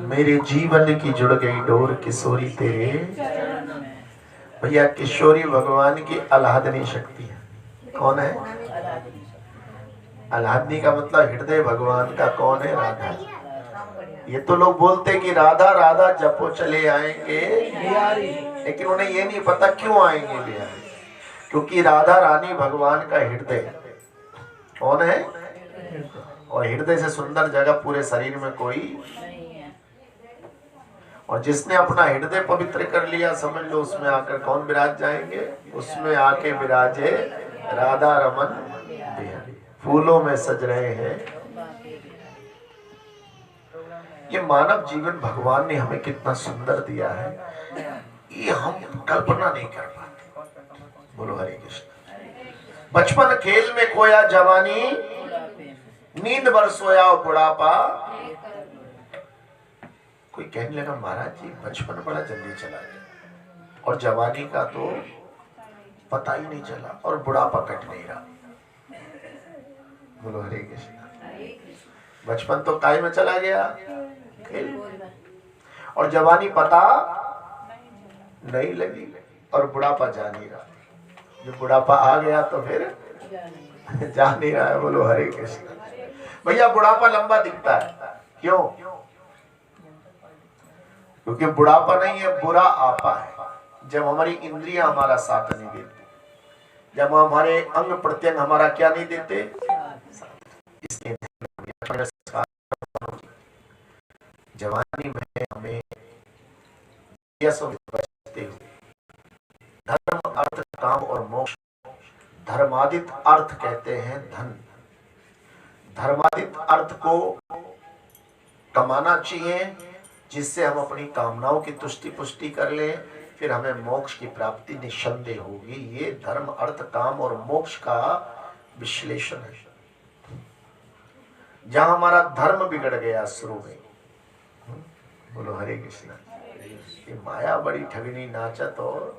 मेरे जीवन की जुड़ गई डोर किशोरी तेरे। भैया किशोरी भगवान की आह्लादनी शक्ति है। कौन है? आह्लादनी का मतलब हृदय भगवान का कौन है? राधा। ये तो लोग बोलते कि राधा राधा जपो चले आएंगे, लेकिन उन्हें ये नहीं पता क्यों आएंगे बिहारी। क्योंकि राधा रानी भगवान का हृदय कौन है, और हृदय से सुंदर जगह पूरे शरीर में कोई। और जिसने अपना हृदय पवित्र कर लिया, समझ लो उसमें आकर कौन विराज जाएंगे? उसमें आके विराजे राधा रमन बिहारी, फूलों में सज रहे हैं। ये मानव जीवन भगवान ने हमें कितना सुंदर दिया है, ये हम कल्पना नहीं कर पाते। बोलो हरे कृष्ण। बचपन खेल में खोया जवानी, नींद भर सोया बुढ़ापा। कोई कहने लगा महाराज जी बचपन बड़ा जल्दी चला गया और जवानी का तो पता ही नहीं चला और बुढ़ापा कट नहीं रहा। बोलो हरे कृष्ण। बचपन तो काय में चला गया खेल, और जवानी पता नहीं लगी और बुढ़ापा जा नहीं रहा। जो बुढ़ापा आ गया तो फिर जा नहीं रहा है। बोलो हरे कृष्ण। भैया बुढ़ापा लंबा दिखता है, क्यों? क्योंकि बुढ़ापा नहीं है, बुरा आपा है। जब हमारी इंद्रियां हमारा साथ नहीं देती, जब हमारे अंग प्रत्यंग हमारा क्या नहीं देते, इसलिए जवानी में हमें बचते हुए धर्म अर्थ काम और मोक्ष, धर्मादित अर्थ कहते हैं धन। धर्मादित अर्थ को कमाना चाहिए जिससे हम अपनी कामनाओं की तुष्टि पुष्टि कर लें, फिर हमें मोक्ष की प्राप्ति निस्संदेह होगी। ये धर्म अर्थ काम और मोक्ष का विश्लेषण है। जहां हमारा धर्म बिगड़ गया शुरू में, बोलो हरे कृष्ण। ये माया बड़ी ठगनी नाचत, और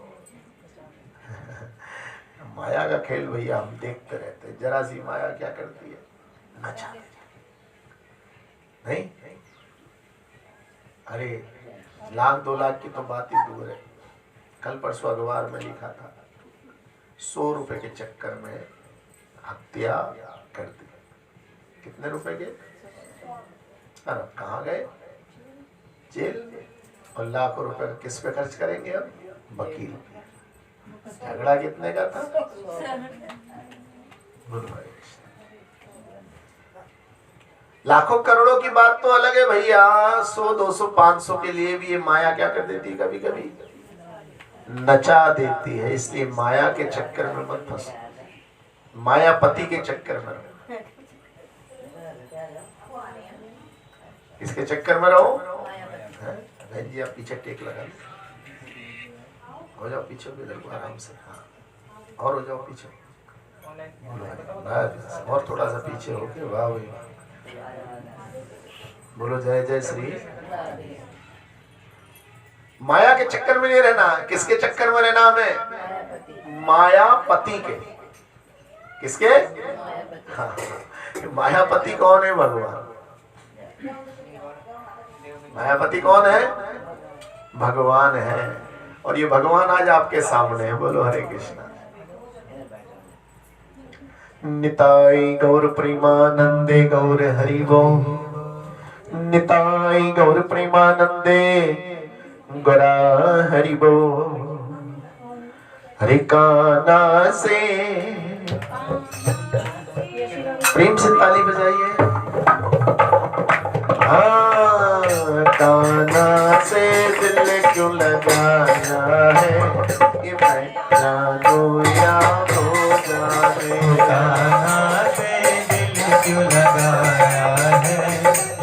माया का खेल भैया हम देखते रहते हैं। जरा सी माया क्या करती है, नचा नहीं। अरे लाख 2 लाख की तो बात ही दूर है। कल परसों अखबार में लिखा था 100 रुपए के चक्कर में हत्या कर दी। कितने रुपए के? अरे कहाँ गए? जेल। और लाखों रुपए किस पे खर्च करेंगे अब? वकील। झगड़ा कितने का था? लाखों करोड़ों की बात तो अलग है भैया। 100 200 500 के लिए भी ये माया क्या कर देती है, कभी कभी नचा देती है। इसलिए माया के चक्कर में मत फंसो, मायापति के चक्कर में रहो। इसके चक्कर में रहो। बहन जी आप पीछे टेक लगा लो, हो जाओ पीछे भी देखो आराम से। हाँ और हो जाओ पीछे, और थोड़ा सा पीछे हो के। वाह भाई, बोलो जय जय श्री। माया के चक्कर में नहीं रहना। किसके चक्कर में रहना हमें? मायापति के। किसके? हाँ, मायापति कौन है? भगवान। मायापति कौन है? भगवान है। और ये भगवान आज आपके सामने है। बोलो हरे कृष्णा। निताई गौर प्रेमानंदे गौर हरि वो। निताई गौर प्रेमानंदे गौरा हरि वो। हरे काना से प्रेम से ताली बजाइए। हाँ, काना से दिल क्यों लगाया है, ये मैं जानू या हो जाने। कान्हा से दिल क्यों लगाया है,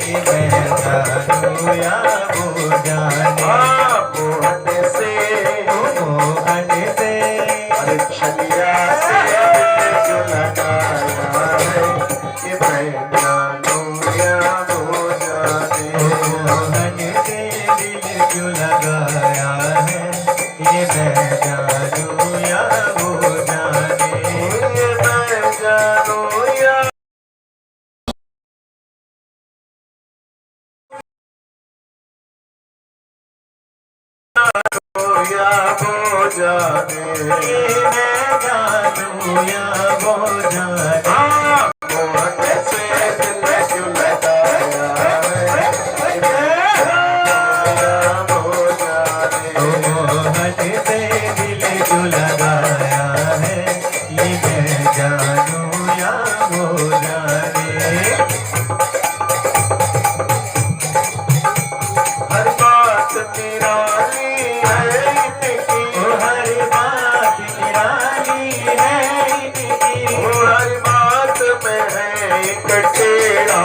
ये मैं जानू या हो जाने। मोहन से मोहन से अरे छलिया से दिल क्यों लगाया है, ये मैं जानू या हो जाने। मोहन से दिल क्यों लगाया है, ये मैं जानू या हो जाने। ये मैं जानू या हो जाने। ये मैं जानू या हो जाने। मोहन से दिल क्यों लगाया है, ये मैं जानू हो जाने। मोहन से दिल क्यों लगाया है, ये मैं जानू या हो जाने। हर बात निराली है इनकी, हर बात निराली है इनकी। हर बात में है एक टेढ़ा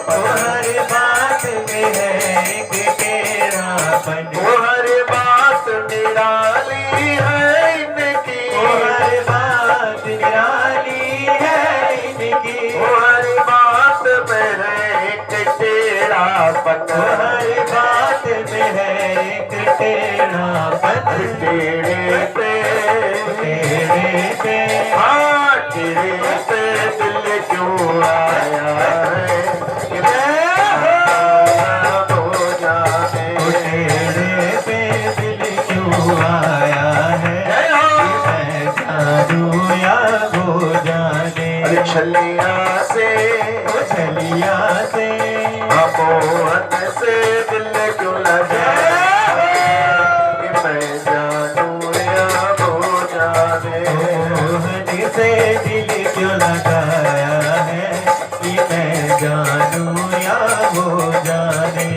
हर बात में है एक टेढ़ापन। हर बात निराली है इनकी, हर बात निराली टेढ़ापन, हर बात में है एक टेढ़ापन, टेढ़े पे हाँ टेढ़े पे दिल क्यों आया है ये मैं हो जाने, टेढ़े पे दिल क्यों आया है मैं जानू या वो जाने। अरे छलिया से छलिया से मोहन से दिल क्यों लगा ये मैं जानू या वो जाने, मोहन से दिल क्यों लगाया है कि मैं जानू या वो जाने।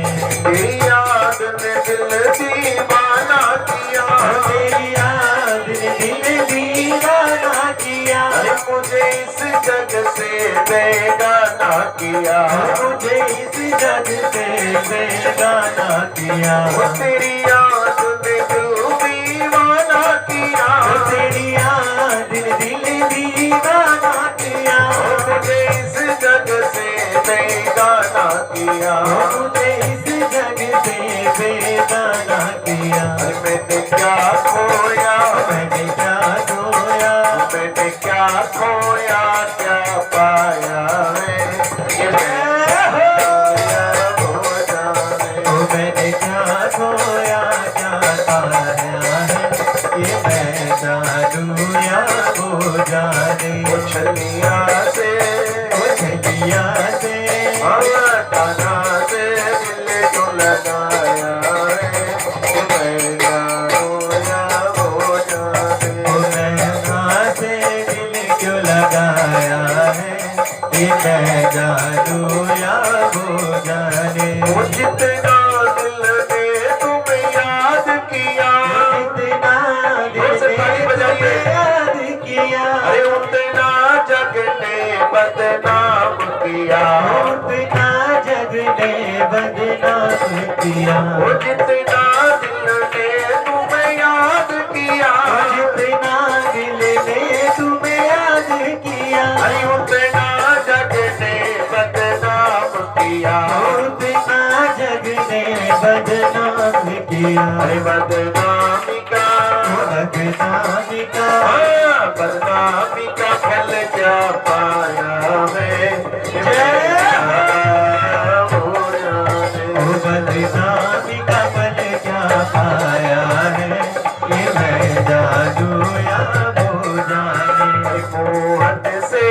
तेरी याद ने दिल दीवाना किया, तेरी याद ने दिल दीवाना किया, अरे मुझे इस जग से बेगाना किया, मुझे इस जग से बेगाना किया। वो तेरी याद ने दिल दीवाना किया, तेरी याद ने दिल दीवाना किया, मुझे इस जग से बेगाना किया, मुझे इस जग से बेगाना किया। अरे मैंने क्या खोया, मैंने क्या खोया, मैंने क्या खोया क्या पाया है ये मैं हो जाने, मैंने क्या खोया क्या पाया है ये मैं जानू या वो जाने। छलिया से छलिया से टाना से दिल को लगाया है ये मैं जानू या वो जाने, मैं से दिल क्यों लगाया है ये मैं जानू या वो जाने। वो जितना दिल ने तुम्हें याद किया, जितना जोर से ताली बजाइए, याद किया, अरे उतना जग ने बदनाम किया, उतना जग ने बदनाम किया। वो जितना दिल ने तुम्हें याद किया, जितना दिल ने तुम्हें याद किया, अरे उतना जग ने बदनाम किया, उतना जग ने बदनाम किया। अरे बदनामी का बदनामी का हाँ, बदनामी का फल क्या पाया है ये मैं हो जाने, बदनामी का फल क्या पाया है ये मैं जानू या वो जाने। मोहन से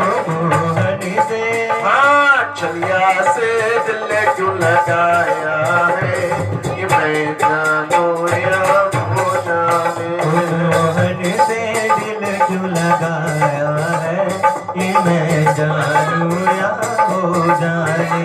मोहन से हाँ छलिया से दिल क्यों लगाया है ये मैं जानू या वो जाने, मोहन से दिल क्यों लगाया है ये मैं जानू या वो जाने।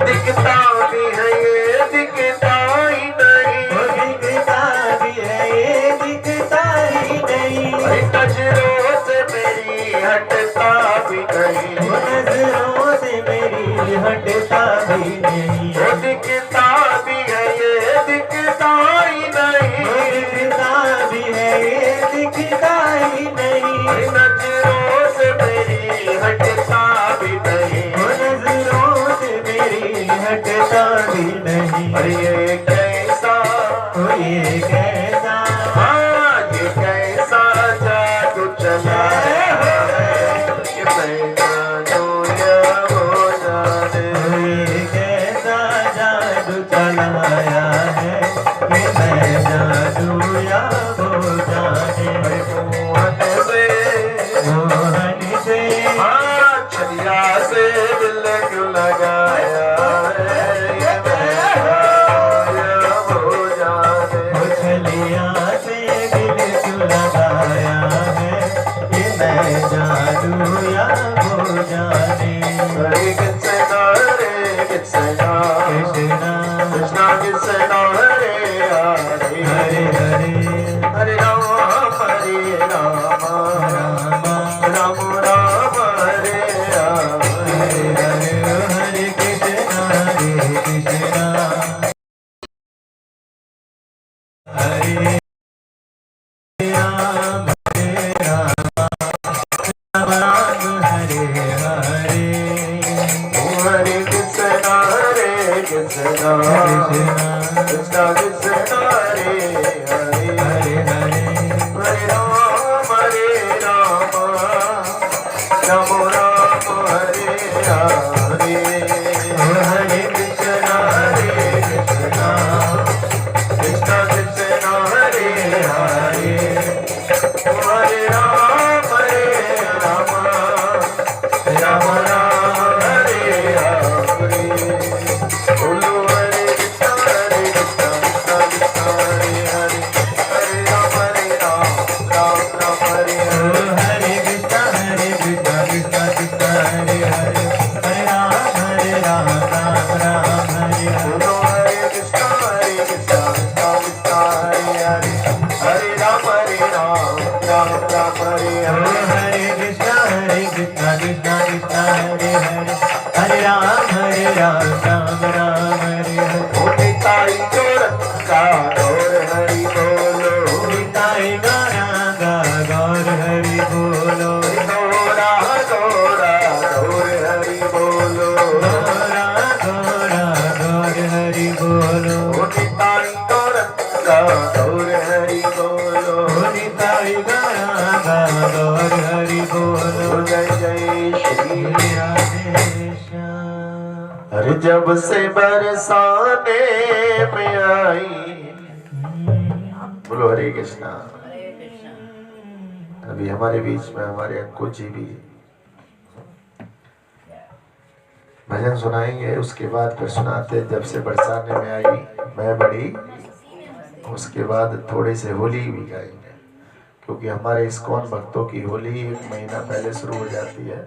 दिखता भी है ये दिखता ही नहीं, वो दिखता भी है ये दिखता ही नहीं, अरे नजरों से मेरी हटता भी नहीं, वो नजरों से मेरी हटता भी नहीं। वो दिखता भी है ये दिखता ही नहीं, वो दिखता भी है ये दिखता ही नहीं, अरे नजरों से मेरी हटता भी नहीं, वो नजरों से मेरी हटता भी नहीं। अरे ये कैसा ओ ये कैसा हाँ ये कैसा जादू चला है ये मैं जानू या वो जाने, ये कैसा जादू चलाया है ये मैं जानू या वो जाने। मोहन से मोहन से हाँ छलिया से दिल क्यों लगाया है ये मैं या वो जाने, छलिया से दिल क्यों लगाया है ये मैं जानू या वो जाने। हरे कृष्णा कृष्णा कृष्णा कृष्णा हरे हरे हरे हरे हरे राम राम राम राम हरे हरे, हरे हरे कृष्णा हरे राम राम राम राम हरे हरे हरे कृष्णा कृष्ण कृष्ण हरे हरे हरे राम राम राम हरे हरे बोलो हरे कृष्ण कृष्ण कृष्ण हरे हरे हरे राम राम राम हरे हरे हरे कृष्णा कृष्ण कृष्ण हरे हरे हरे राम राम राम हरे हरे बोलो हरे कृष्ण कृष्ण कृष्ण हरे हरे हरे राम राम राम हरे हरे हरे कृष्णा कृष्ण कृष्ण हरे हरे हरे राम राम राम हरे हरे होते ताई चोरन का गौर हरि बोलो निताई गाना गा गौर हरि बोलो गौरा गौरा गौर हरि बोलो गौरा गौरा गौर हरि बोलो होते ताई चोरन का गौर हरि बोलो निताई गाना गा गौर हरि बोलो जय जय श्री राधे श्याम हर जब से बरसाने में आई बोलो हरे कृष्णा। अभी हमारे बीच में हमारे अंकुर जी भी भजन सुनाएंगे, उसके बाद फिर सुनाते जब से बरसाने में आई मैं बड़ी, उसके बाद थोड़े से होली भी गाएंगे क्योंकि हमारे इस्कॉन भक्तों की होली 1 महीना पहले शुरू हो जाती है।